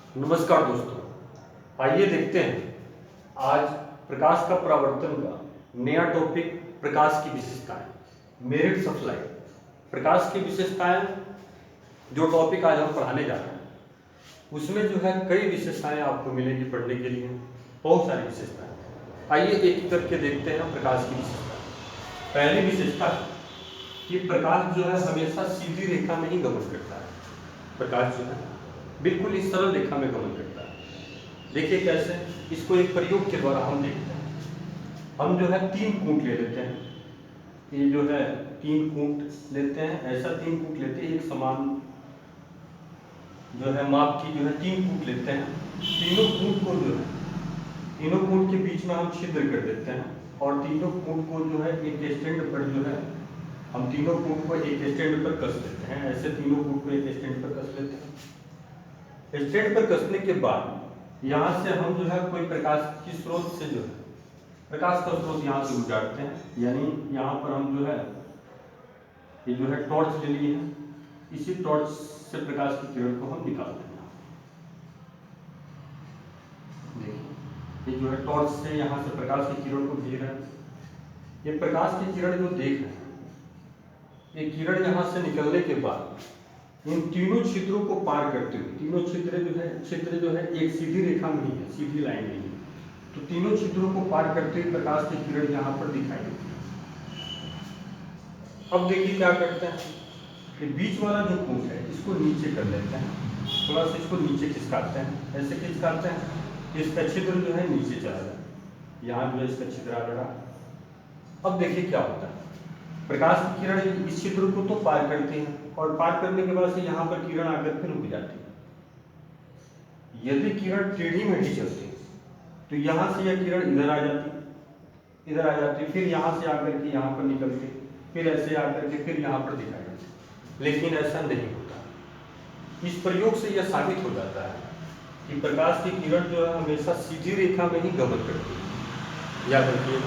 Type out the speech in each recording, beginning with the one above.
नमस्कार दोस्तों, आइए देखते हैं आज प्रकाश का परावर्तन का नया टॉपिक प्रकाश की विशेषताएं, मेरिट्स ऑफ लाइट। प्रकाश की विशेषताएं जो टॉपिक आज हम पढ़ाने जा रहे हैं उसमें जो है कई विशेषताएं आपको मिलेंगी पढ़ने के लिए, बहुत सारी विशेषताएं। आइए एक एक करके देखते हैं प्रकाश की विशेषताएं। पहली विशेषता कि प्रकाश जो है हमेशा सीधी रेखा में ही गमन करता है। प्रकाश जो है बिल्कुल इस सरल रेखा में गमन करता है। देखिए कैसे, इसको एक प्रयोग के द्वारा हम देखते हैं। हम जो है 3 कूट ले लेते हैं, ये जो है 3 कूट लेते हैं, ऐसा 3 कूट लेते हैं, एक समान जो है माप की जो है 3 कूट लेते हैं। तीनों कूट को जो है तीनों कूट के बीच में हम छिद्र कर देते हैं और तीनों कूट को जो है एक स्टैंड पर जो है हम तीनों कूट को एक स्टैंड पर कस देते हैं। ऐसे तीनों कूट को एक स्टैंड पर कस लेते हैं। स्टैंड पर कसने के बाद यहाँ से हम जो है कोई प्रकाश की स्रोत से जो है प्रकाश का स्रोत यहाँ से उजाड़ते हैं, यानी यहाँ पर हम जो है ये जो है टॉर्च ले लिए हैं, इसी टॉर्च से प्रकाश की किरण को हम निकालते हैं। देखिए ये जो है टॉर्च से यहाँ से प्रकाश की किरण को भेज रहे हैं। ये प्रकाश की किरण जो देख रहे हैं, ये किरण यहाँ से निकलने के बाद इन तीनों छिद्रों को पार करते हुए, तीनों छिद्र जो है एक सीधी रेखा में ही है, सीधी लाइन में ही, तो तीनों छिद्रों को पार करते हुए प्रकाश की किरण यहाँ पर दिखाई देती है। अब देखिए क्या करते हैं, ये बीच वाला जो कूट है इसको नीचे कर लेते हैं, थोड़ा सा इसको नीचे खिसकाते हैं। ऐसे खिसकाते हैं कि इसका छिद्र जो है नीचे चला जाए, यहाँ जो है इसका छिद्र आ रहा। अब देखिए क्या होता है, प्रकाश की किरण इस छिद्र को तो पार करती है और पार करने के बाद से यहाँ पर किरण आकर फिर रुक जाती है। यदि किरण टेढ़ी मेढ़ी चलती है तो यहाँ से यह किरण इधर आ जाती, इधर आ जाती, फिर यहाँ से आकर के यहाँ पर निकलती, फिर ऐसे आकर के फिर यहाँ पर दिखाई देती। लेकिन ऐसा नहीं होता। इस प्रयोग से यह साबित हो जाता है कि प्रकाश की किरण जो है हमेशा सीधी रेखा में ही गमन करती है। याद रखिए,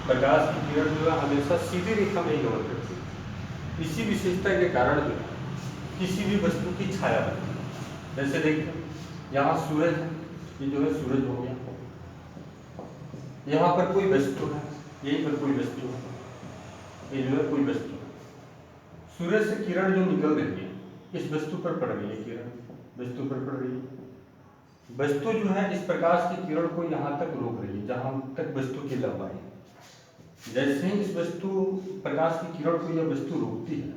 प्रकाश की किरण जो है हमेशा सीधी रेखा में ही गमन करती है। इसी विशेषता के कारण जो है किसी भी वस्तु की छाया बनती है। जैसे देखिए यहाँ सूरज है, ये जो है सूरज हो गया, यहाँ पर कोई वस्तु है, यहीं पर कोई वस्तु है, ये जो है कोई वस्तु है। सूरज से किरण जो निकल रही है इस वस्तु पर पड़ रही है, किरण वस्तु पर पड़ रही है। वस्तु जो है इस प्रकाश की किरण को यहाँ तक रोक रही है जहाँ तक वस्तु की लंबाई। जैसे ही इस वस्तु प्रकाश की किरण को यह वस्तु रोकती है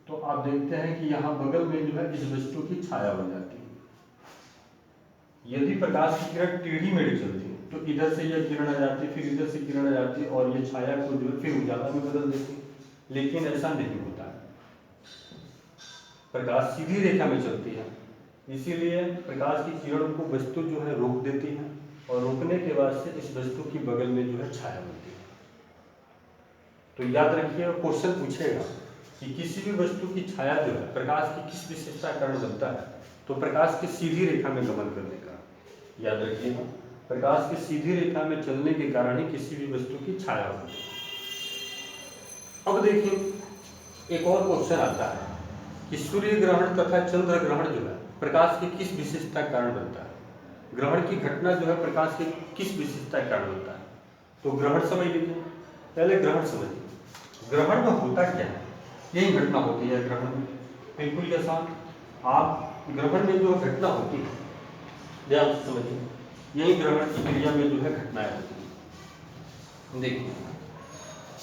तो आप देखते हैं कि यहाँ बगल में जो है इस वस्तु की छाया बन जाती है। यदि प्रकाश की किरण टेढ़ी मेढ़ी चलती है तो इधर से यह किरण आ जाती, फिर इधर से किरण आ जाती और ये छाया को जो है फिर उजाला में बदल देती। लेकिन ऐसा नहीं होता है, प्रकाश सीधी रेखा में चलती है, इसीलिए प्रकाश की किरण को वस्तु जो है रोक देती है और रोकने के बाद से इस वस्तु की बगल में जो है छाया बनती है। तो याद रखिए, क्वेश्चन पूछेगा कि किसी भी वस्तु की छाया जो है प्रकाश की किस विशेषता का कारण बनता है, तो प्रकाश की सीधी रेखा में गमन करने का। याद रखिएगा, प्रकाश की सीधी रेखा में चलने के कारण ही किसी भी वस्तु की छाया बनती है। अब देखिए एक और क्वेश्चन आता है कि सूर्य ग्रहण तथा चंद्र ग्रहण जो है प्रकाश की किस विशेषता के कारण बनता है। ग्रहण की घटना जो है प्रकाश की किस विशेषता के कारण बनता है। तो ग्रहण समझ लीजिए, पहले ग्रहण समझिए। ग्रहण में होता क्या है, यही घटना होती है ग्रहण में, बिल्कुल के साथ। आप ग्रहण में जो घटना होती है ध्यान से समझिए, यही ग्रहण की क्रिया में जो है घटनाएं होती है। देखिए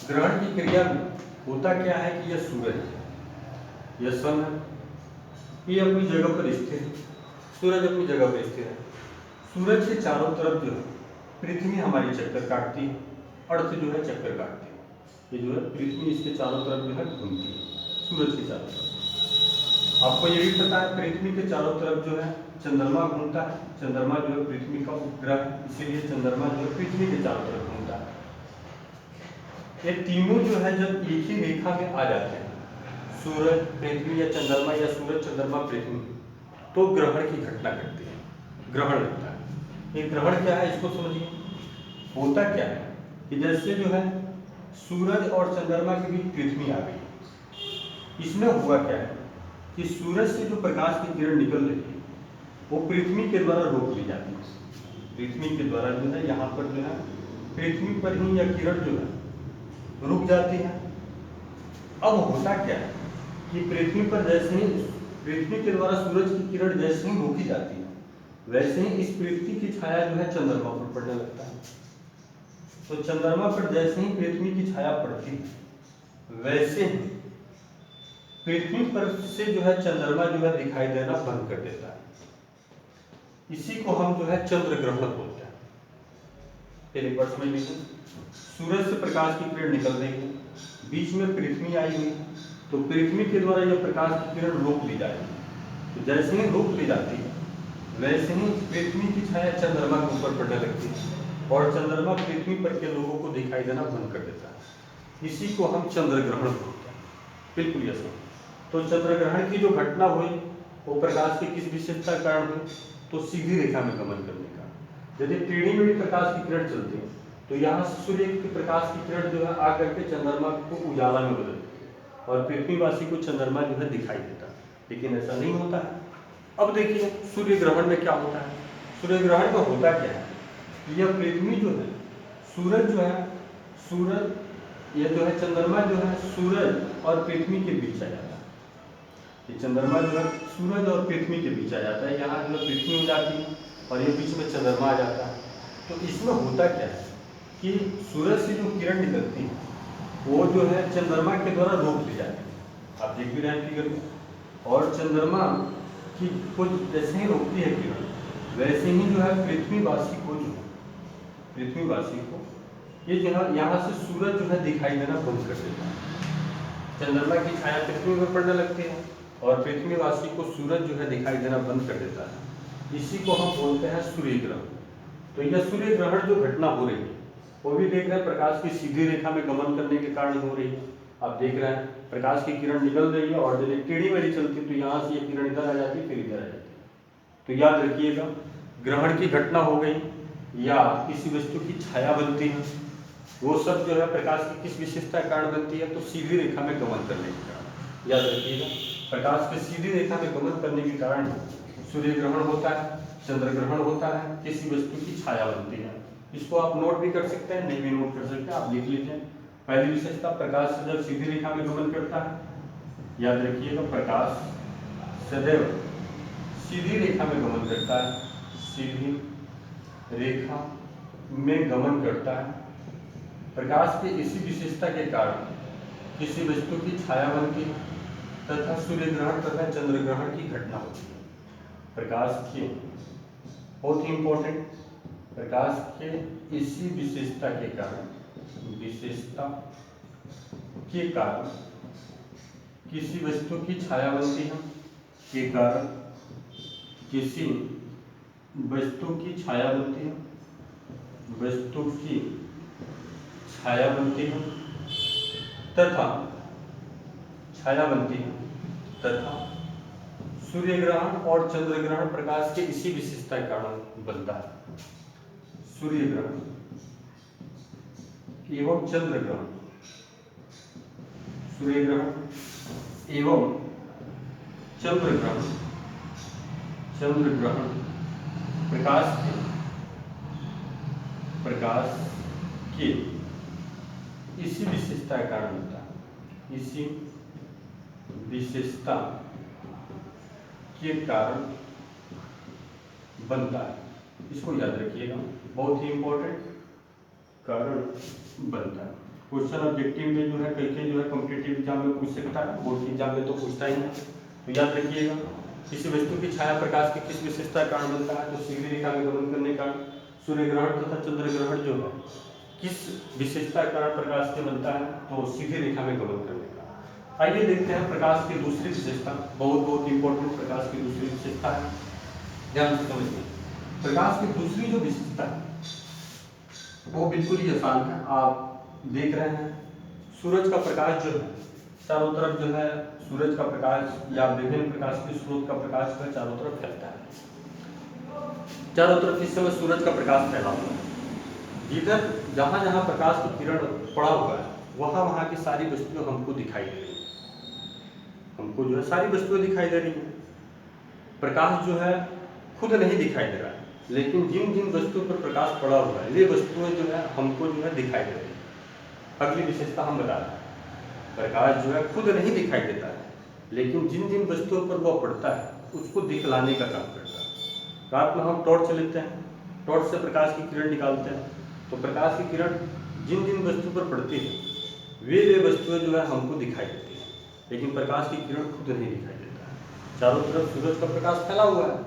ग्रहण की क्रिया में होता क्या है कि यह सूरज है, यह सन है, ये अपनी जगह पर स्थिर है, सूरज अपनी जगह पर स्थिर है। सूरज के चारों तरफ जो है पृथ्वी हमारी चक्कर काटती है, अर्थ जो है चक्कर काटती है। ये जो है पृथ्वी इसके चारों तरफ जो है घूमती है, सूरज के चारों तरफ। आपको ये भी पता है पृथ्वी के चारों तरफ जो है चंद्रमा घूमता है। चंद्रमा जो है पृथ्वी का उपग्रह है, इसीलिए चंद्रमा जो है पृथ्वी के चारों तरफ घूमता है। ये तीनों जो है जब एक ही रेखा में आ जाते हैं, सूरज पृथ्वी या चंद्रमा या सूरज चंद्रमा पृथ्वी, तो ग्रहण की घटना घटती है, ग्रहण लगता है। ये ग्रहण क्या है इसको समझिए। होता क्या है कि जैसे जो है सूरज और चंद्रमा के बीच पृथ्वी आ गई, इसमें हुआ क्या है कि सूरज से जो प्रकाश की किरण निकल रही है वो पृथ्वी के द्वारा रोक ली जाती है। पृथ्वी के द्वारा जो है यहाँ पर जो है पृथ्वी पर ही यह किरण जो है रुक जाती है। अब होता क्या है कि पृथ्वी पर जैसे ही पृथ्वी के द्वारा सूरज की किरण जैसे ही रोकी जाती है, वैसे ही इस पृथ्वी की छाया जो है चंद्रमा पर पड़ने लगता है। तो चंद्रमा पर जैसे ही पृथ्वी की छाया पड़ती है, वैसे ही पृथ्वी पर से जो है चंद्रमा जो है दिखाई देना बंद कर देता है। इसी को हम जो है चंद्र ग्रहण बोलते हैं। फिर एक बार समझ लीजिए, सूरज से प्रकाश की किरण निकल रही है, बीच में पृथ्वी आई हुई है, तो पृथ्वी के द्वारा यह प्रकाश की किरण रोक ली जाएगी। तो जैसे ही रोक ली जाती है, वैसे ही पृथ्वी की छाया चंद्रमा के ऊपर पड़ने लगती है और चंद्रमा पृथ्वी पर के लोगों को दिखाई देना बंद कर देता है। इसी को हम चंद्र ग्रहण बोलते हैं। बिल्कुल ऐसा। तो चंद्र ग्रहण की जो घटना हुई वो प्रकाश की किस विशेषता के कारण हुई? तो सीधी रेखा में गमन करने का। यदि टेढ़ी मेढ़ी प्रकाश की किरण चलती है तो यहाँ से सूर्य की प्रकाश की किरण जो है आकर के चंद्रमा को उजाला में बदलती है और पृथ्वीवासी को चंद्रमा जो है दिखाई देता है। लेकिन ऐसा नहीं होता है। अब देखिए सूर्य ग्रहण में क्या होता है। सूर्य ग्रहण में होता क्या है, यह पृथ्वी जो है, सूरज जो है, सूरज यह जो है चंद्रमा जो है सूरज और पृथ्वी के बीच आ जाता है। ये चंद्रमा जो है सूरज और पृथ्वी के बीच आ जाता है। यहाँ जो है पृथ्वी हो जाती है और ये बीच में चंद्रमा आ जाता है। तो इसमें होता क्या है कि सूरज से जो किरण निकलती है वो जो है चंद्रमा के द्वारा रोक ली जाती है। आप देख भी रहे हैं फिगर में। और चंद्रमा की को जैसे ही रोकती है किरण, वैसे ही जो है पृथ्वीवासी को ये जो है यहाँ से सूरज जो है दिखाई देना बंद कर देता है। चंद्रमा की छाया पृथ्वी पर पड़ने लगती है और पृथ्वीवासी को सूरज जो है दिखाई देना बंद कर देता है। इसी को हम बोलते हैं सूर्य ग्रहण। तो यह सूर्य ग्रहण जो घटना हो रही है वो भी देख रहे हैं प्रकाश की सीधी रेखा में गमन करने के कारण हो रही है। आप देख रहे हैं प्रकाश की किरण निकल रही है और यदि टेढ़ी मेढ़ी चलती है तो यहाँ से ये किरण इधर आ जाती है, फिर इधर आ जाती है। तो याद रखिएगा, ग्रहण की घटना हो गई या किसी वस्तु की छाया बनती है, वो सब जो है प्रकाश की किस विशेषता के कारण बनती है? तो सीधी रेखा में गमन करने के कारण। याद रखिएगा, प्रकाश के सीधी रेखा में गमन करने के कारण सूर्य ग्रहण होता है, चंद्र ग्रहण होता है, किसी वस्तु की छाया बनती है। इसको आप नोट भी कर सकते हैं, नहीं भी नोट कर सकते हैं, आप लिख लीजिए। पहली विशेषता, प्रकाश सदैव सीधी रेखा में गमन करता है। याद रखिएगा, प्रकाश सदैव सीधी रेखा में गमन करता है, सीधी रेखा में गमन करता है। प्रकाश की इसी विशेषता के कारण किसी वस्तु की छाया बनती है तथा सूर्य ग्रहण तथा चंद्र ग्रहण की घटना होती है। प्रकाश की बहुत ही इंपॉर्टेंट, प्रकाश के इसी विशेषता के कारण किसी वस्तु की छाया बनती है, के कारण किसी वस्तु की छाया बनती है, वस्तु की छाया बनती है तथा सूर्य ग्रहण और चंद्र ग्रहण प्रकाश के इसी विशेषता के कारण बनता है। सूर्य ग्रहण एवं चंद्र ग्रहण, सूर्य ग्रहण एवं चंद्र ग्रहण प्रकाश के इसी विशेषता के कारण होता है, इसी विशेषता के कारण बनता है। इसको याद रखिएगा, बहुत ही इंपॉर्टेंट, कारण बनता है। क्वेश्चन ऑब्जेक्टिव में जो है कई जो है कॉम्पिटिटिव एग्जाम में पूछ सकता है, बोर्ड के एग्जाम में तो पूछता ही नहीं। तो याद रखिएगा, किसी वस्तु की छाया प्रकाश की किस विशेषता के कारण बनता है? तो सीधी रेखा में गमन करने के कारण। सूर्य ग्रहण तथा चंद्र ग्रहण जो है किस विशेषता के कारण प्रकाश से बनता है? तो सीधी रेखा में गमन करने का। आइए देखते हैं प्रकाश की दूसरी विशेषता, बहुत इंपॉर्टेंट प्रकाश की दूसरी विशेषता है, ध्यान से समझिए। प्रकाश की दूसरी जो विशेषता है वो बिल्कुल ही आसान है। आप देख रहे हैं सूरज का प्रकाश जो है चारों तरफ जो है सूरज का प्रकाश या विभिन्न प्रकाश के स्रोत का प्रकाश जो है चारों तरफ फैलता है। चारों तरफ इस समय सूरज का प्रकाश फैला हुआ है। जिधर जहाँ जहाँ प्रकाश की किरण पड़ा हुआ है वहाँ वहाँ की सारी वस्तुएं हमको दिखाई दे रही है, हमको जो है सारी वस्तुएं दिखाई दे रही हैं। प्रकाश जो है खुद नहीं दिखाई दे रहा है, लेकिन जिन जिन वस्तुओं पर प्रकाश पड़ा हुआ है वे वस्तुएं जो है हमको जो है दिखाई दे रही है। अगली विशेषता हम बता रहे हैं, प्रकाश जो है खुद नहीं दिखाई देता है, लेकिन जिन जिन वस्तुओं पर वह पड़ता है उसको दिखलाने का काम करता है। रात में हम टॉर्च लेते हैं, टॉर्च से प्रकाश की किरण निकालते हैं, तो प्रकाश की किरण जिन जिन वस्तुओं पर पड़ती है वे वस्तुएं जो है हमको दिखाई देती हैं, लेकिन प्रकाश की किरण खुद नहीं दिखाई देता है। चारों तरफ सूरज का प्रकाश फैला हुआ है,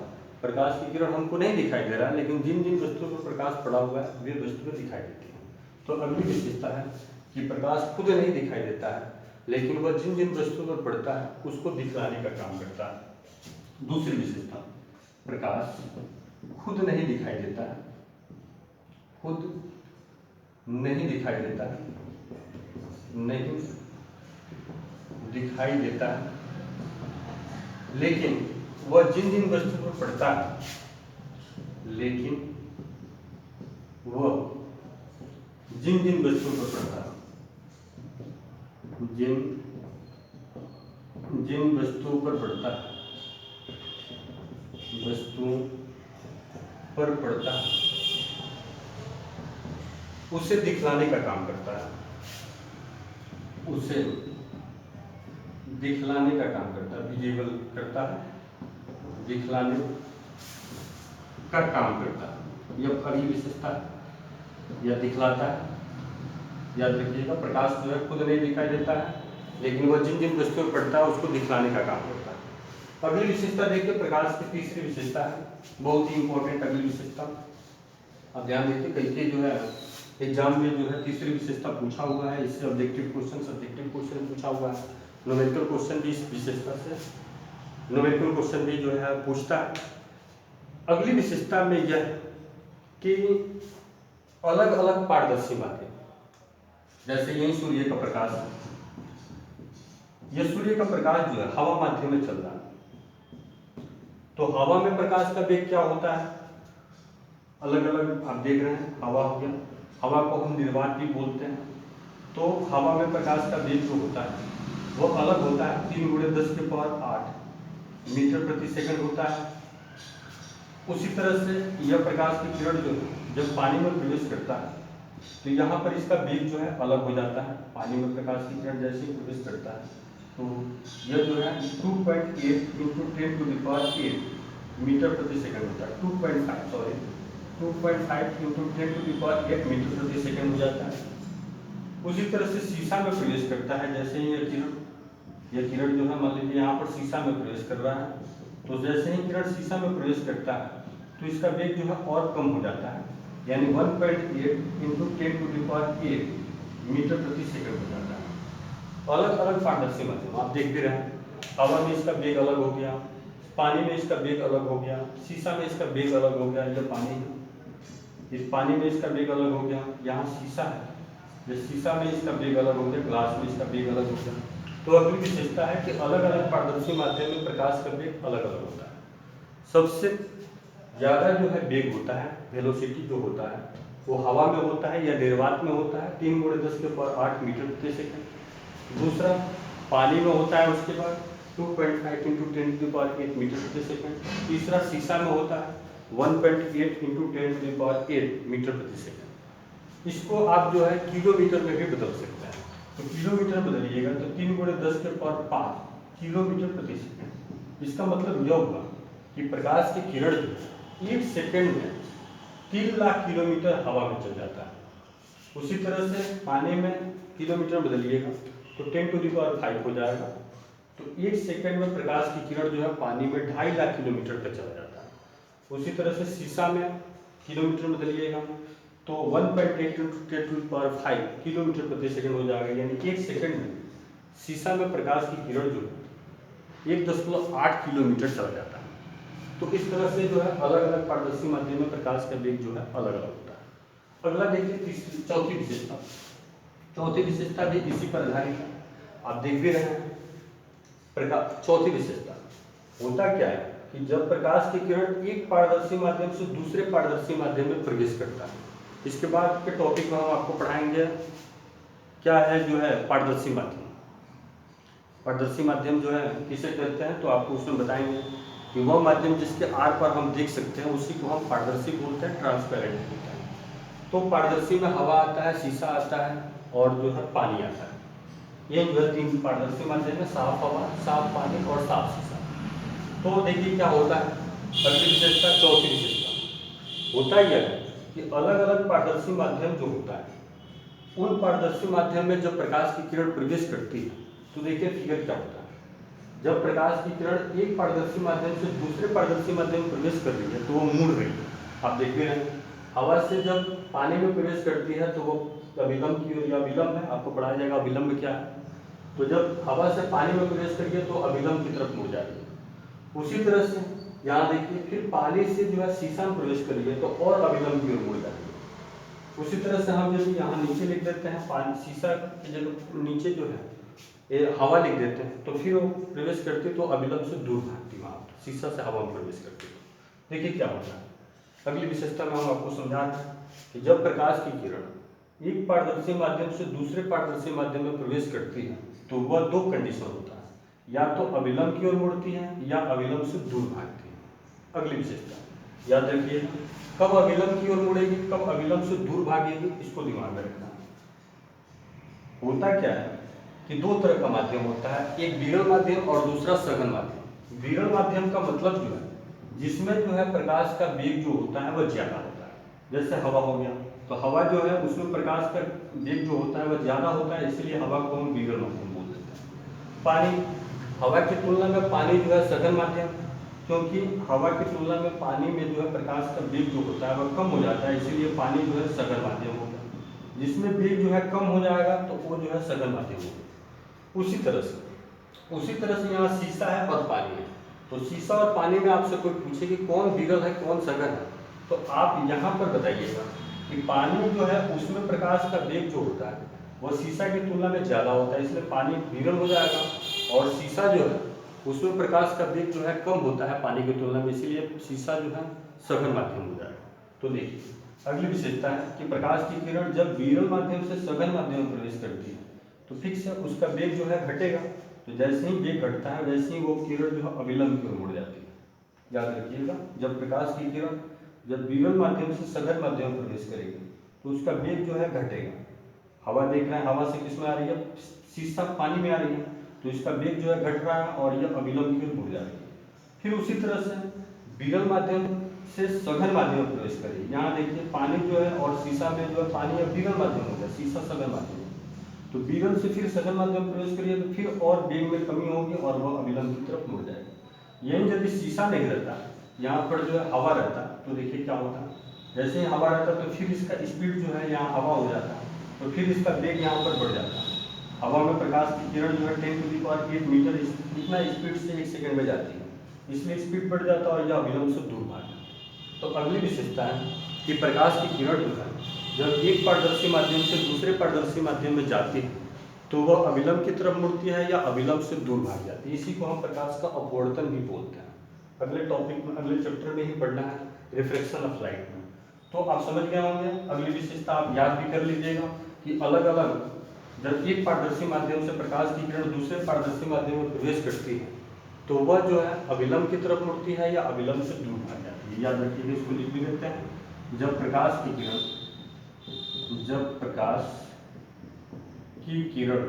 प्रकाश की किरण हमको नहीं दिखाई दे रहा है, लेकिन जिन जिन वस्तुओं पर प्रकाश पड़ा हुआ है वे वस्तुएं दिखाई देती हैं। तो अगली विशेषता है कि प्रकाश खुद नहीं दिखाई देता है, लेकिन वह जिन जिन वस्तुओं पर पड़ता है उसको दिखलाने का काम करता है। दूसरी विशेषता, प्रकाश खुद नहीं दिखाई देता है, खुद नहीं दिखाई देता है, नहीं दिखाई देता है, लेकिन वह जिन जिन वस्तुओं पर पड़ता है, लेकिन वह जिन जिन वस्तुओं पर पड़ता है, जिन जिन वस्तुओं पर पड़ता है, वस्तुओं पर पड़ता है उसे दिखलाने का काम करता है, उसे दिखलाने का काम करता है, विजिबल करता है, दिखलाने का काम करता है। यह अगली विशेषता है, यह दिखलाता है। याद रखिएगा, प्रकाश जो है खुद नहीं दिखाई देता है, लेकिन वह जिन जिन वस्तुओं पर पड़ता है उसको दिखलाने का काम करता है। अगली विशेषता देखिए, प्रकाश की तीसरी विशेषता है, बहुत ही इंपॉर्टेंट अगली विशेषता। अब ध्यान देखिए, कई जो है एग्जाम में जो है तीसरी विशेषता पूछा हुआ है, इससे ऑब्जेक्टिव क्वेश्चन सब्जेक्टिव क्वेश्चन पूछा हुआ है, न्यूमेरिकल क्वेश्चन भी इस विशेषता से न्यूमेरिकल क्वेश्चन भी जो है पूछता है। अगली विशेषता में यह कि अलग अलग पारदर्शी माध्यम, जैसे यही सूर्य का प्रकाश है, यह सूर्य का प्रकाश जो है हवा माध्यम में चल रहा है, तो हवा में प्रकाश का वेग क्या होता है, अलग अलग आप देख रहे हैं। हवा हो गया, हवा को हम निर्वात भी बोलते हैं, तो हवा में प्रकाश का वेग जो होता है वो अलग होता है, 3 × 10⁸ मीटर प्रति सेकंड होता है। उसी तरह से यह प्रकाश की किरण जो है जब पानी में प्रवेश करता है तो यहाँ पर इसका वेग जो है अलग हो जाता है। पानी में प्रकाश की किरण जैसे ही प्रवेश करता है तो यह जो है 2.8 × 10⁸ मीटर प्रति सेकंड होता है, 2.5 × 10⁸ मीटर प्रति सेकंड हो जाता है। उसी तरह से शीशा में प्रवेश करता है, जैसे ही यह किरण जो है मान लीजिए यहाँ पर शीशा में प्रवेश कर रहा है, तो जैसे ही किरण शीशा में प्रवेश करता है तो इसका वेग जो है और कम हो जाता है, यानी 1.8 × 10⁸ मीटर प्रति सेकंड हो जाता है। अलग अलग पारदर्शी माध्यम आप देख भी रहे हैं, हवा में इसका वेग अलग हो गया, पानी में इसका वेग अलग हो गया, शीशा में इसका वेग अलग हो गया, यह पानी है, इस पानी में इसका वेग अलग हो गया, यहाँ शीशा है, जैसे शीशा में इसका वेग अलग हो गया, ग्लास में इसका वेग अलग हो गया। तो अगली विशेषता है कि अलग अलग पारदर्शी माध्यम में प्रकाश का वेग अलग अलग होता है। सबसे ज़्यादा जो है वेग होता है, वेलोसिटी जो होता है वो हवा में होता है या निर्वात में होता है, 3 × 10⁸ मीटर प्रति सेकंड। दूसरा पानी में होता है, उसके बाद 2.5 × 10⁸ मीटर प्रति सेकंड। तीसरा शीशा में होता है 1.8 × 10⁸ मीटर प्रति सेकंड। इसको आप जो है किलोमीटर में भी बदल सकते हैं, तो किलोमीटर बदलिएगा तो 3 × 10⁵ किलोमीटर प्रति सेकंड। इसका मतलब यह होगा कि प्रकाश की किरण जो 1 सेकंड में 3 लाख किलोमीटर हवा में चल जाता है। उसी तरह से पानी में किलोमीटर बदलिएगा तो 10⁵ हो जाएगा, तो 1 सेकंड में प्रकाश की किरण जो है पानी में 2.5 लाख किलोमीटर तक चला जाता है। उसी तरह से शीशा में किलोमीटर बदलिएगा तो 1.8 × 10⁵ किलोमीटर प्रति सेकंड हो जाएगा, यानी 1 सेकंड में शीशा में प्रकाश की किरण जो है 1.8 किलोमीटर चला जाता है। तो इस तरह से जो है अलग अलग पारदर्शी माध्यम में प्रकाश का वेग जो है अलग अलग होता है। अगला देखिए चौथी विशेषता। चौथी विशेषता भी इसी पर आधारित है, आप देख भी रहे हैं। चौथी विशेषता होता क्या है कि जब प्रकाश की किरण एक पारदर्शी माध्यम से दूसरे पारदर्शी माध्यम में प्रवेश करता है, इसके बाद के टॉपिक में हम आपको पढ़ाएंगे क्या है जो है पारदर्शी माध्यम। पारदर्शी माध्यम जो है किसे कहते हैं तो आपको उसमें बताएंगे। कि वह माध्यम जिसके आर पार हम देख सकते हैं उसी को हम पारदर्शी बोलते हैं, ट्रांसपेरेंट बोलते हैं। तो पारदर्शी में हवा आता है, शीशा आता है और जो है पानी आता है। ये जो है 3 पारदर्शी माध्यम है, साफ हवा, साफ पानी और साफ शीशा। तो देखिए क्या होता है, अगली विशेषता, चौथी विशेषता होता ही है कि अलग अलग पारदर्शी माध्यम जो होता है, उन पारदर्शी माध्यम में जब प्रकाश की किरण प्रवेश करती है तो देखिए फिगर क्या होता है। जब प्रकाश की किरण एक पारदर्शी माध्यम से दूसरे पारदर्शी माध्यम में प्रवेश कर रही है तो वो मुड़ रही है, आप देख रहे हैं। हवा से जब पानी में प्रवेश करती है तो वो अभिलंब की ओर, या विलंब है, आपको पढ़ाया जाएगा अभिलंब क्या है। तो जब हवा से पानी में प्रवेश करिए तो अभिलंब की तरफ मुड़ जाती है। उसी तरह से यहाँ देखिए, फिर पानी से जो है शीशा में प्रवेश करिए तो और अभिलंब की ओर मुड़ जाती है। उसी तरह से हम जब यहाँ नीचे लिख देते हैं, पानी शीशा के जब नीचे जो है ये हवा लिख देते हैं तो फिर वो प्रवेश करती तो अभिलंब से दूर भागती, वहाँ शीशा से हवा में प्रवेश करती। देखिए क्या होता है, अगली विशेषता में हम आपको समझा रहे हैं कि जब प्रकाश की किरण एक पारदर्शी माध्यम से दूसरे पारदर्शी माध्यम में प्रवेश करती है तो वह 2 कंडीशन होता है, या तो अभिलंब की ओर मुड़ती है या अभिलंब से दूर भागती है। अगली विशेषता याद रखिए, कब अभिलंब की ओर मुड़ेगी, कब अभिलंब से दूर भागेगी, इसको दिमाग में रखना। होता क्या है कि 2 तरह का माध्यम होता है, एक विरल माध्यम और दूसरा सघन माध्यम। विरल माध्यम का मतलब जो है जिसमें जो है प्रकाश का वेग जो होता है वह ज्यादा होता है, जैसे हवा हो गया। तो हवा जो है उसमें प्रकाश का वेग जो होता है वह ज्यादा होता है, इसलिए हवा को हम विरल माध्यम बोल देते हैं। पानी, हवा की तुलना में पानी जो है सघन माध्यम, क्योंकि हवा की तुलना में पानी में जो है प्रकाश का वेग जो होता है वह कम हो जाता है, इसीलिए पानी जो है सघन माध्यम होगा। जिसमें वेग जो है कम हो जाएगा तो वो जो है सघन माध्यम होगा। उसी तरह से यहाँ शीशा है और पानी है, तो शीशा और पानी में आपसे कोई पूछे कि कौन विरल है कौन सघन है, तो आप यहाँ पर बताइएगा कि पानी जो है उसमें प्रकाश का वेग जो होता है वह शीशा की तुलना में ज़्यादा होता है, इसलिए पानी विरल हो जाएगा। और शीशा जो है उसमें प्रकाश का वेग जो है कम होता है पानी की तुलना में, इसीलिए शीशा जो है सघन माध्यम हो जाएगा। तो देखिए अगली विशेषता है कि प्रकाश की किरण जब विरल माध्यम से सघन माध्यम में प्रवेश करती है तो फिक्स है उसका वेग जो है घटेगा। तो जैसे ही वेग घटता है वैसे ही वो किरण जो है अभिलंब की ओर मुड़ जाती है। याद रखिएगा, जब प्रकाश की किरण जब विरल माध्यम से सघन माध्यम में प्रवेश करेगी तो उसका वेग जो है घटेगा। हवा देख रहे हैं, हवा से किस में आ रही है, शीशा पानी में आ रही है, तो इसका वेग जो है घट रहा है और यह अभिलंब की ओर मुड़ जा रही है। फिर उसी तरह से विरल माध्यम से सघन माध्यम में प्रवेश करेगी। यहाँ देखिए पानी जो है और शीशा में जो है पानी अब विरल माध्यम हो गया, शीशा सघन माध्यम। तो विरल से फिर सघन माध्यम में प्रवेश करिए तो फिर और वेग में कमी होगी और वह अभिलंब की तरफ मुड़ जाएगा। यही यदि शीशा नहीं रहता, यहाँ पर जो है हवा रहता, तो देखिए क्या होता, जैसे ही हवा रहता तो फिर इसका स्पीड जो है यहाँ हवा हो जाता, तो फिर इसका वेग यहाँ पर बढ़ जाता। हवा में प्रकाश की किरण जो है 10⁸ मीटर इतना स्पीड से 1 सेकंड में जाती है, इसलिए स्पीड बढ़ जाता और यह अभिलंब से दूर भागता। तो अगली विशेषता है कि प्रकाश की किरण जो है जब एक पारदर्शी माध्यम से दूसरे पारदर्शी माध्यम में जाती है तो वह अभिलंब की तरफ मुड़ती है या अभिलंब से दूर भाग जाती है। इसी को हम प्रकाश का अपवर्तन भी बोलते हैं। अगले टॉपिक में, अगले चैप्टर में ही पढ़ना है, रिफ्रैक्शन ऑफ लाइट में। तो आप समझ गए होंगे। अगली विशेषता आप याद भी कर लीजिएगा कि अलग अलग जब एक पारदर्शी माध्यम से प्रकाश की किरण दूसरे पारदर्शी माध्यम में प्रवेश करती है तो वह जो है अभिलंब की तरफ मुड़ती है या अभिलंब से दूर भाग जाती है। याद रखिए, इसको लिख भी देते हैं। जब प्रकाश की किरण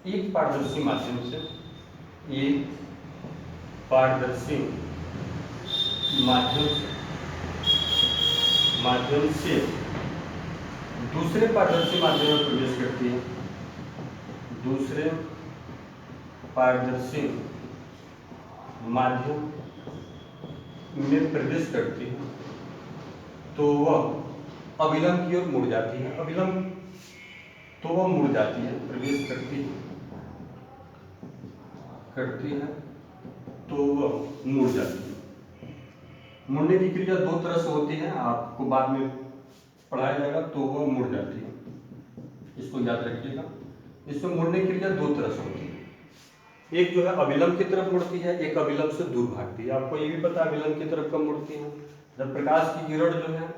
एक पारदर्शी माध्यम से दूसरे पारदर्शी माध्यम में प्रवेश करती है, दूसरे पारदर्शी माध्यम में प्रवेश करती है तो वह अभिलंब की ओर मुड़ जाती है। प्रवेश करती है तो वह मुड़ जाती है। मुड़ने की क्रिया 2 तरह से होती है, आपको बाद में पढ़ाया जाएगा। तो वह मुड़ जाती है, इसको याद रखिएगा। इसमें मुड़ने की क्रिया 2 तरह से होती है, एक जो है अभिलंब की तरफ मुड़ती है, एक अभिलंब से दूर भागती है। आपको ये भी पता है अभिलंब की तरफ कब मुड़ती है, जब प्रकाश की किरण जो है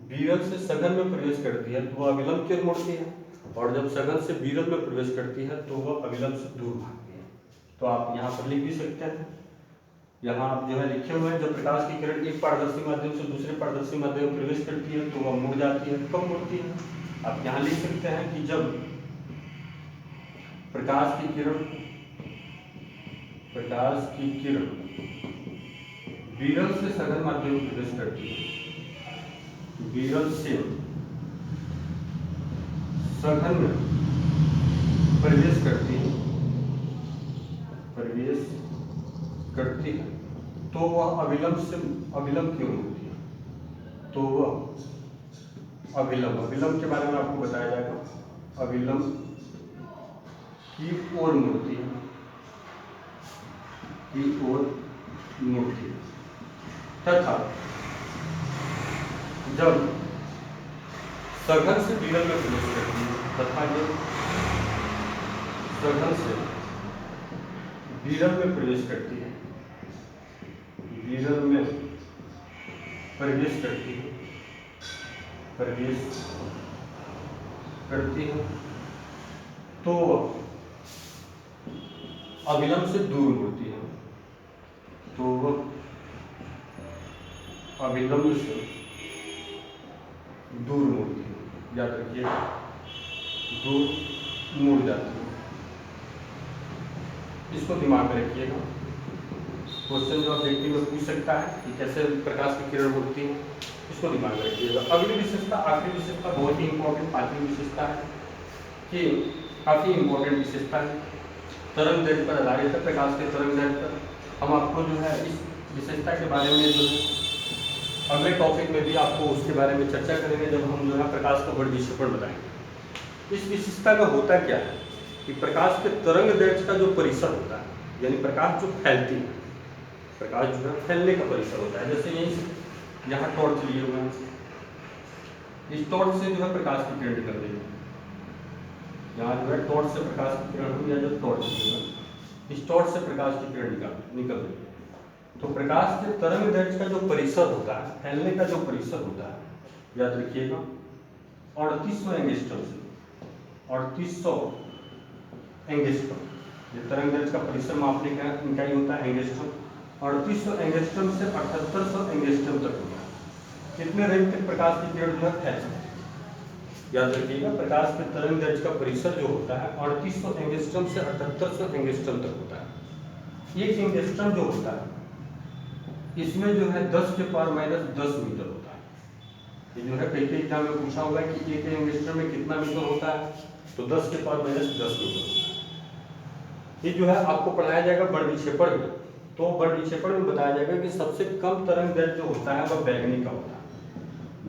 विरल से सघन में प्रवेश करती है तो वह अभिलंब की ओर मुड़ती है, और जब सघन से विरल में प्रवेश करती है तो वह अभिलंब से दूर भागती है। तो आप यहाँ पर लिख भी सकते हैं यहाँ आप जो है लिखे हुए हैं, जब प्रकाश की किरण एक पारदर्शी माध्यम से दूसरे पारदर्शी माध्यम में प्रवेश करती है तो वह मुड़ जाती है। कब मुड़ती है? आप यहाँ लिख सकते हैं कि जब प्रकाश की किरण विरल से सघन माध्यम में प्रवेश करती है, विरल से सघन में प्रवेश करती है तो वह अविलंब क्यों होती है? तो वह अविलंब के बारे में आपको बताया जाएगा। अविलंब की ओर मुड़ती है, तथा जब सघन से विरल में प्रवेश करती है, तथा जब सघन से विरल में प्रवेश करती है, तो अविलंब से दूर मुड़ती है, याद रखिए, दूर मुड़ जाती है। इसको दिमाग में रखिएगा। क्वेश्चन जो आप देखने में पूछ सकता है कि कैसे प्रकाश की किरण मुड़ती है, इसको दिमाग में रखिएगा। अगली विशेषता, आखिरी विशेषता बहुत ही इंपॉर्टेंट, पांचवी विशेषता है कि काफी इंपॉर्टेंट विशेषता है, तरंग दैर्ध्य पर आधारित है। प्रकाश के तरंग दैर्ध्य पर हम आपको जो है इस विशेषता के बारे में जो है अगले टॉपिक में भी आपको उसके बारे में चर्चा करेंगे, जब हम जो है प्रकाश का बड़ विक्षेपण बताएंगे। इस विशेषता का होता क्या है कि प्रकाश के तरंग दैर्ध्य का जो परिसर होता है, यानी प्रकाश जो फैलती है, प्रकाश जो है फैलने का परिसर होता है। जैसे यही यहाँ टॉर्च लिए हुए हैं, इस टॉर्च से जो है प्रकाश की किरण निकल रही है, यहाँ जो है टॉर्च से प्रकाश की किरण हुई, या जो टॉर्च इस टॉर्च से प्रकाश की किरण निकल रही है। तो प्रकाश के तरंग दैर्ध्य का जो परिसर होता है, फैलने का जो परिसर होता है, याद रखिएगा 3800 एंगस्ट्रॉम से 3800 एंगस्ट्रॉम, ये तरंग दैर्ध्य का परिसर मापने का इकाई होता है एंगस्ट्रॉम। 3800 एंगस्ट्रॉम से 7800 एंगस्ट्रॉम तक होता है। कितने रेंज तक प्रकाश की किरण जो है फैल सकती है? याद रखिएगा, प्रकाश के तरंग दैर्ध्य का परिसर जो होता है 3800 एंगस्ट्रॉम से 7800 एंगस्ट्रॉम तक होता है। एक एंगस्ट्रॉम जो होता है इसमें जो है 10 के पावर -10 मीटर होता है। ये जो है कई एग्जाम में पूछा होगा कि एक एंगस्ट्रॉम में कितना मीटर होता है, तो 10 के पावर -10 मीटर होता है। ये जो है आपको पढ़ाया जाएगा बड़ विक्षेपण में। तो बड़ विक्षेपण में बताया जाएगा कि सबसे कम तरंग दैर्ध्य जो होता है वह बैगनी का होता है।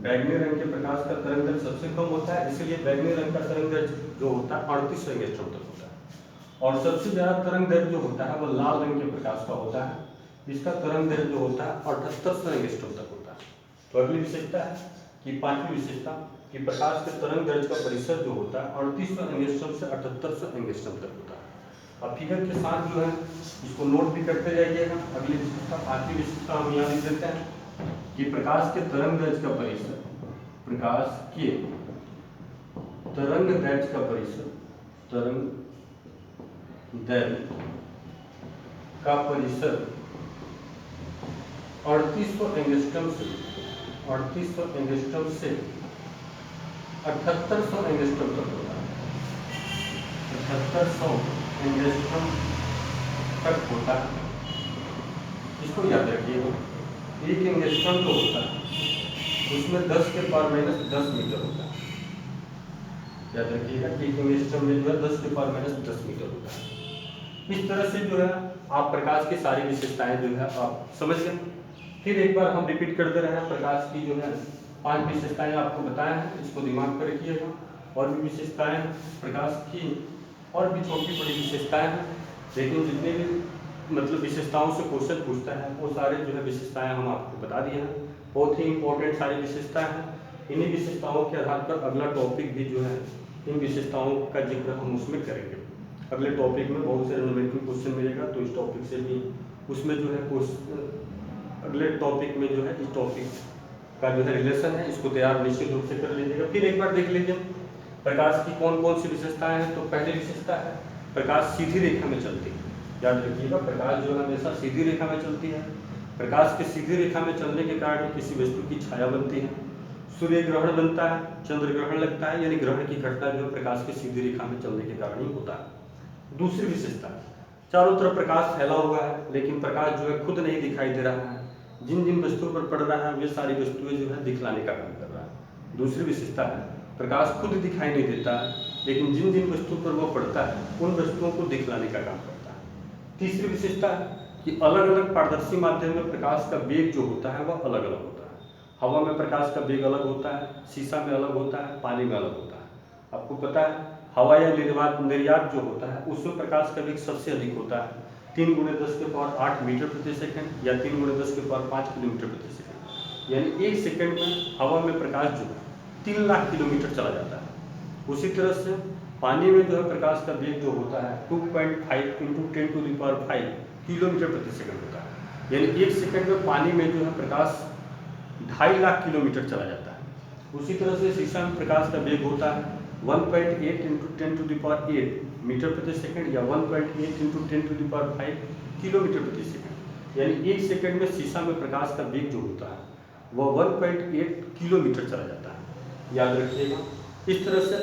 बैगनी रंग के प्रकाश का तरंग दैर्ध्य सबसे कम होता है, इसलिए बैगनी रंग का तरंग दैर्ध्य जो होता है 3800 एंगस्ट्रॉम तक होता है। और सबसे ज्यादा तरंग दैर्ध्य जो होता है वह लाल रंग के प्रकाश का होता है, इसका तरंग दैर्ध्य जो होता है 7800 एंगस्ट्रॉम तक होता है। तो अगली विशेषता है कि पांचवी विशेषता कि प्रकाश के तरंग दैर्ध्य का परिसर जो होता है 3800 एंगस्ट्रॉम से 7800 एंगस्ट्रॉम तक होता है। अब फिगर के साथ जो है इसको नोट भी करते जाइएगा। अगली विशेषता, पांचवी विशेषता हम यहाँ लिख देते हैं कि प्रकाश के तरंग दैर्ध्य का परिसर, प्रकाश के तरंग दैर्ध्य का परिसर, तरंग दैर्ध्य का परिसर 3800 एंगस्ट्रॉम से 7800 एंगस्ट्रॉम तक होता है। 7800 एंगस्ट्रॉम तक होता है। इसको याद रखिएगा, एक एंगस्ट्रॉम जो होता है उसमें 10 के पावर -10 मीटर होता है। याद रखिएगा कि एक एंगस्ट्रॉम में जो है 10 के पावर -10 मीटर होता है। इस तरह से जो है आप प्रकाश की सारी विशेषताएं जो है आप समझ गए। फिर एक बार हम रिपीट करते रहे हैं। प्रकाश की जो है 5 विशेषताएं आपको बताया है, इसको दिमाग पर रखिएगा। और भी विशेषताएं प्रकाश की, और भी छोटी बड़ी विशेषताएं हैं, लेकिन जितने भी मतलब विशेषताओं से क्वेश्चन पूछता है वो सारे जो है विशेषताएं हम आपको बता दिए हैं। बहुत ही इंपॉर्टेंट सारी विशेषताएं हैं। इन्हीं विशेषताओं के आधार पर अगला टॉपिक भी जो है इन विशेषताओं का जिक्र हम उसमें करेंगे। अगले टॉपिक में बहुत से रिलेवेंट क्वेश्चन मिलेगा, तो इस टॉपिक से भी उसमें जो है अगले टॉपिक में जो है इस टॉपिक का जो है रिलेशन है, इसको तैयार निश्चित रूप से कर लीजिएगा। फिर एक बार देख लीजिए प्रकाश की कौन कौन सी विशेषताएं हैं। तो पहली विशेषता है प्रकाश सीधी रेखा में चलती है। याद रखिएगा, प्रकाश जो है हमेशा सीधी रेखा में चलती है। प्रकाश के सीधी रेखा में चलने के कारण किसी वस्तु की छाया बनती है, सूर्य ग्रहण बनता है, चंद्र ग्रहण लगता है, यानी ग्रहण की घटना जो है प्रकाश की सीधी रेखा में चलने के कारण ही होता है। दूसरी विशेषता, चारों तरफ प्रकाश फैला हुआ है लेकिन प्रकाश जो है खुद नहीं दिखाई दे रहा है, जिन जिन वस्तुओं पर पड़ रहा है वे सारी वस्तुएं जो है दिखलाने का काम कर रहा है। दूसरी विशेषता है, प्रकाश खुद दिखाई नहीं देता है लेकिन जिन जिन वस्तुओं पर वो पड़ता है उन वस्तुओं को दिखलाने का काम करता है। तीसरी विशेषता है कि अलग अलग पारदर्शी माध्यम में प्रकाश का वेग जो होता है वह अलग अलग होता है। हवा में प्रकाश का वेग अलग होता है, शीशा में अलग होता है, पानी में अलग होता है। आपको पता है हवा या निर्यात जो होता है उसमें प्रकाश का वेग सबसे अधिक होता है, 3 × 10⁸ मीटर प्रति सेकंड या 3 × 10⁵ किलोमीटर प्रति सेकंड, यानी 1 सेकंड में हवा में प्रकाश जो है 3 लाख किलोमीटर चला जाता है। उसी तरह से पानी में जो है प्रकाश का वेग जो होता है 2.5 × 10⁵ किलोमीटर प्रति सेकंड होता है, यानी 1 सेकंड में पानी में जो है प्रकाश 2.5 लाख किलोमीटर चला जाता है। उसी तरह से शीशा में प्रकाश का वेग होता है 1.8 × 10⁸ मीटर प्रति सेकंड या 1.8 × 10⁵ किलोमीटर प्रति सेकंड, यानी 1 सेकंड में शीशा में प्रकाश का वेग जो होता है वह 1.8 किलोमीटर चला जाता है। याद रखिएगा। इस तरह से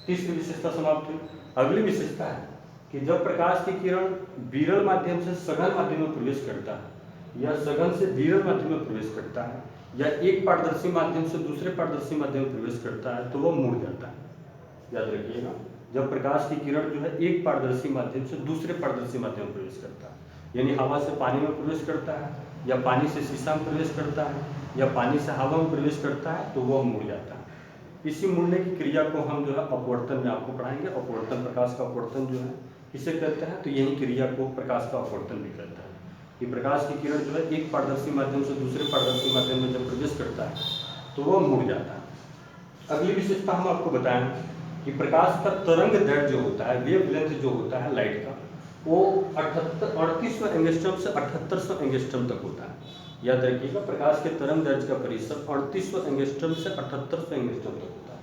तीसरी विशेषता समाप्त हुई। अगली विशेषता है कि जब प्रकाश की किरण विरल माध्यम से सघन माध्यम में प्रवेश करता है या सघन से विरल माध्यम में प्रवेश करता है या एक पारदर्शी माध्यम से दूसरे पारदर्शी माध्यम में प्रवेश करता है तो वह मुड़ जाता है। याद रखिएगा, जब प्रकाश की किरण जो है एक पारदर्शी माध्यम से दूसरे पारदर्शी माध्यम में प्रवेश करता है, यानी हवा से पानी में प्रवेश करता है या पानी से शीशा में प्रवेश करता है या पानी से हवा में प्रवेश करता है तो वह मुड़ जाता है। इसी मुड़ने की क्रिया को हम जो है अपवर्तन में आपको पढ़ाएंगे। अपवर्तन, प्रकाश का अपवर्तन जो है किसे कहते हैं, तो यही क्रिया को प्रकाश का अपवर्तन भी कहता है। कि प्रकाश की किरण जो है एक पारदर्शी माध्यम से दूसरे पारदर्शी माध्यम में जब प्रवेश करता है तो वह मुड़ जाता है। अगली विशेषता हम आपको बताएं कि प्रकाश का तरंग दैर्ध्य जो होता है, वेवलेंथ जो होता है लाइट का, वो 3800 एंगस्ट्रॉम से 7800 एंगस्ट्रॉम तक होता है। याद रखिएगा, प्रकाश के तरंग दैर्ध्य का परिसर 3800 एंगस्ट्रॉम से 7800 एंगस्ट्रॉम तक होता है।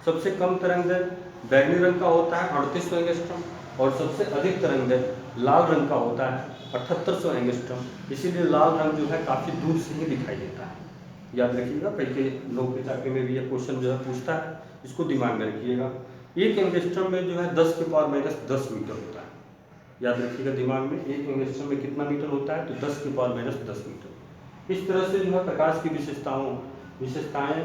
सबसे कम तरंग दैर्ध्य बैगनी रंग का होता है 3800 एंगस्ट्रॉम और सबसे अधिक तरंग दैर्ध्य लाल रंग का होता है 7800 एंगस्ट्रॉम। इसीलिए लाल रंग जो है काफ़ी दूर से ही दिखाई देता है। याद रखिएगा, पहले लोक चाकरी में भी यह क्वेश्चन जो है पूछता है, इसको दिमाग में रखिएगा। 1 एंगस्ट्रॉम में जो है 10⁻⁻10 मीटर होता है। याद रखिएगा दिमाग में, 1 एंगस्ट्रॉम में कितना मीटर होता है, तो 10⁻⁻10 मीटर। इस तरह से जो है प्रकाश की विशेषताएं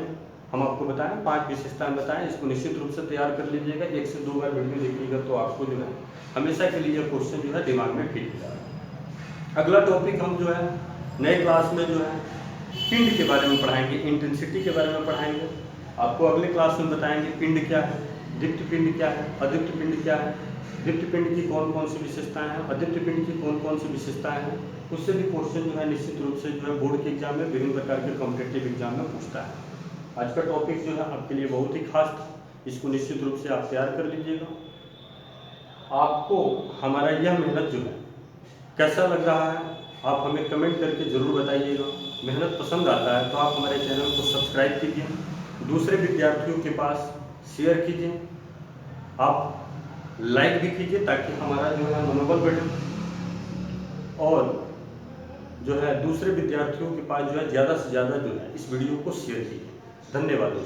हम आपको बताएं, 5 विशेषताएं बताएं। इसको निश्चित रूप से तैयार कर लीजिएगा, 1 से 2 बार वीडियो देखिएगा तो आपको जो है हमेशा के लिए क्वेश्चन जो है दिमाग में फिट हो जाएगा। अगला टॉपिक हम जो है नए क्लास में जो है पिंड के बारे में पढ़ाएंगे, इंटेंसिटी के बारे में पढ़ाएंगे। आपको अगले क्लास में बताएंगे पिंड क्या है, दीप्त पिंड क्या है, अदीप्त पिंड क्या है, दीप्त पिंड की कौन कौन सी विशेषताएं हैं, अदीप्त पिंड की कौन कौन सी विशेषताएं हैं। उससे भी क्वेश्चन जो है निश्चित रूप से जो है बोर्ड के एग्जाम में, विभिन्न प्रकार के कॉम्पिटेटिव एग्जाम में पूछता है। आज का टॉपिक जो है आपके लिए बहुत ही खास था, इसको निश्चित रूप से आप तैयार कर लीजिएगा। आपको हमारा यह मेहनत जो है कैसा लग रहा है, आप हमें कमेंट करके ज़रूर बताइएगा। मेहनत पसंद आता है तो आप हमारे चैनल को सब्सक्राइब कीजिए, दूसरे विद्यार्थियों के पास शेयर कीजिए, आप लाइक भी कीजिए ताकि हमारा जो है मनोबल बढ़े और जो है दूसरे विद्यार्थियों के पास जो है ज़्यादा से ज़्यादा जो है इस वीडियो को शेयर कीजिए। धन्यवाद दोस्तों।